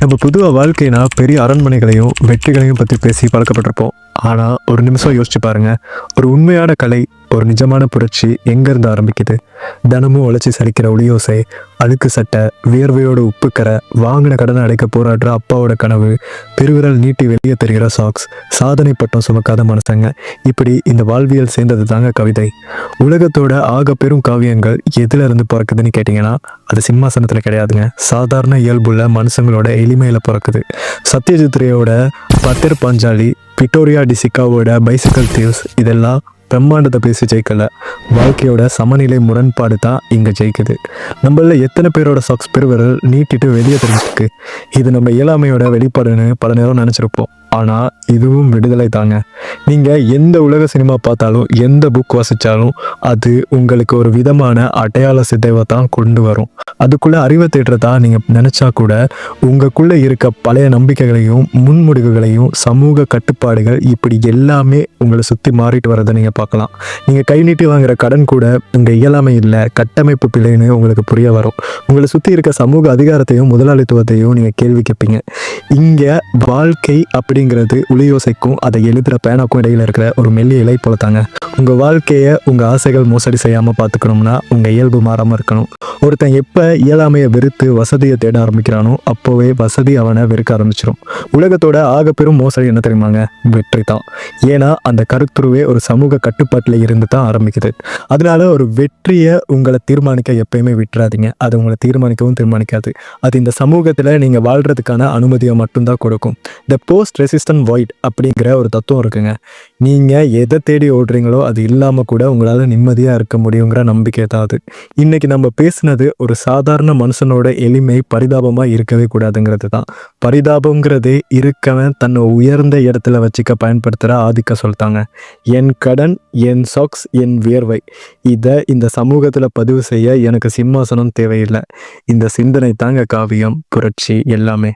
நம்ம பொதுவாக வாழ்க்கைனா பெரிய அரண்மனைகளையும் வெற்றிகளையும் பற்றி பேசி பழக்கப்பட்டிருப்போம். ஆனால் ஒரு நிமிஷம் யோசிச்சு பாருங்க, ஒரு உண்மையான கலை, ஒரு நிஜமான புரட்சி எங்கேருந்து ஆரம்பிக்குது? தினமும் உழைச்சி சலிக்கிற ஒளியோசை, அழுக்கு சட்டை, வியர்வையோட உப்புக்கரை, வாங்கின கடனை அடைக்க போராடுற அப்பாவோட கனவு, பெருவிரல் நீட்டி வெளியே தெரிகிற சாக்ஸ், சாதனை பட்டம் சுமக்காத மனுஷங்க, இப்படி இந்த வாழ்வியல் சேர்ந்தது தாங்க கவிதை. உலகத்தோட ஆக பெரும் காவியங்கள் எதுல இருந்து பிறக்குதுன்னு கேட்டிங்கன்னா, அது சிம்மாசனத்தில் கிடையாதுங்க. சாதாரண இயல்புள்ள மனுஷங்களோட எளிமையில் பிறக்குது. சத்யஜித் ரேயோட பத்திர் பாஞ்சாலி, விக்டோரியா டிசிகாவோட பைசிக்கல் தீவ்ஸ், இதெல்லாம் பிரம்மாண்டத்தை பேசி ஜெயிக்கல, வாழ்க்கையோட சமநிலை முரண்பாடு தான் இங்கே ஜெயிக்குது. நம்மள எத்தனை பேரோட சாக்ஸ் பெருவிரல் நீட்டிட்டு வெளியே தெரிஞ்சிருக்கு? இது நம்ம இயலாமையோட வெளிப்பாடுன்னு பல நேரம் நினச்சிருப்போம். ஆனால் இதுவும் விடுதலை தாங்க. நீங்கள் எந்த உலக சினிமா பார்த்தாலும், எந்த புக் வாசித்தாலும், அது உங்களுக்கு ஒரு விதமான அடையாள சிதைவை தான் கொண்டு வரும். அதுக்குள்ளே அறிவை தேடுறதா நீங்கள் நினச்சா கூட, உங்களுக்குள்ளே இருக்க பழைய நம்பிக்கைகளையும் முன்முடிவுகளையும் சமூக கட்டுப்பாடுகள் இப்படி எல்லாமே உங்களை சுற்றி மாறிட்டு வரதை நீங்கள் பார்க்கலாம். நீங்கள் கை நீட்டி வாங்குகிற கடன் கூட உங்கள் இயலாமை இல்லை, கட்டமைப்பு பிழைன்னு உங்களுக்கு புரிய வரும். உங்களை சுற்றி இருக்க சமூக அதிகாரத்தையும் முதலாளித்துவத்தையும் நீங்கள் கேள்வி கேட்பீங்க. இங்கே வாழ்க்கை அப்படிங்கிறது ஒளியோசைக்கும் அதை எழுதுகிற பேனாக்கும் இடையில் இருக்கிற ஒரு மெல்லிய இலை போல தாங்க. உங்கள் வாழ்க்கையை உங்கள் ஆசைகள் மோசடி செய்யாமல் பார்த்துக்கணும்னா உங்கள் இயல்பு மாறாமல் இருக்கணும். ஒருத்தன் எப்போ இயலாமையை வெறுத்து வசதியை தேட ஆரம்பிக்கிறானோ அப்போவே வசதி அவனை வெறுக்க ஆரம்பிச்சிடும். உலகத்தோட ஆகப்பெரும் மோசடி என்ன தெரியுமாங்க? வெற்றி தான். ஏன்னா அந்த கருத்துருவே ஒரு சமூக கட்டுப்பாட்டில் இருந்து தான் ஆரம்பிக்குது. அதனால ஒரு வெற்றியை உங்களை தீர்மானிக்க எப்பயுமே விட்டுறாதீங்க. அது உங்களை தீர்மானிக்கவும் தீர்மானிக்காது. அது இந்த சமூகத்தில் நீங்கள் வாழ்கிறதுக்கான அனுமதியை மட்டும்தான் கொடுக்கும். த போஸ்ட் ரெசிஸ்டன்ட் வாய்ட் அப்படிங்கிற ஒரு தத்துவம் இருக்குங்க. நீங்கள் எதை தேடி ஓடுறீங்களோ அது இல்லாமல் கூட உங்களால் நிம்மதியாக இருக்க முடியுங்கிற நம்பிக்கை தான் அது. இன்றைக்கி நம்ம பேசுனது ஒரு சாதாரண மனுஷனோட எளிமை பரிதாபமாக இருக்கவே கூடாதுங்கிறது தான். பரிதாபங்கிறதே இருக்கவன் தன்னை உயர்ந்த இடத்துல வச்சுக்க பயன்படுத்துகிற ஆதிக்க சொல்லிட்டாங்க. என் கடன், என் சாக்ஸ், என் வியர்வை, இதை இந்த சமூகத்தில் பதிவு செய்ய எனக்கு சிம்மாசனம் தேவையில்லை. இந்த சிந்தனை தாங்க காவியம், புரட்சி எல்லாமே.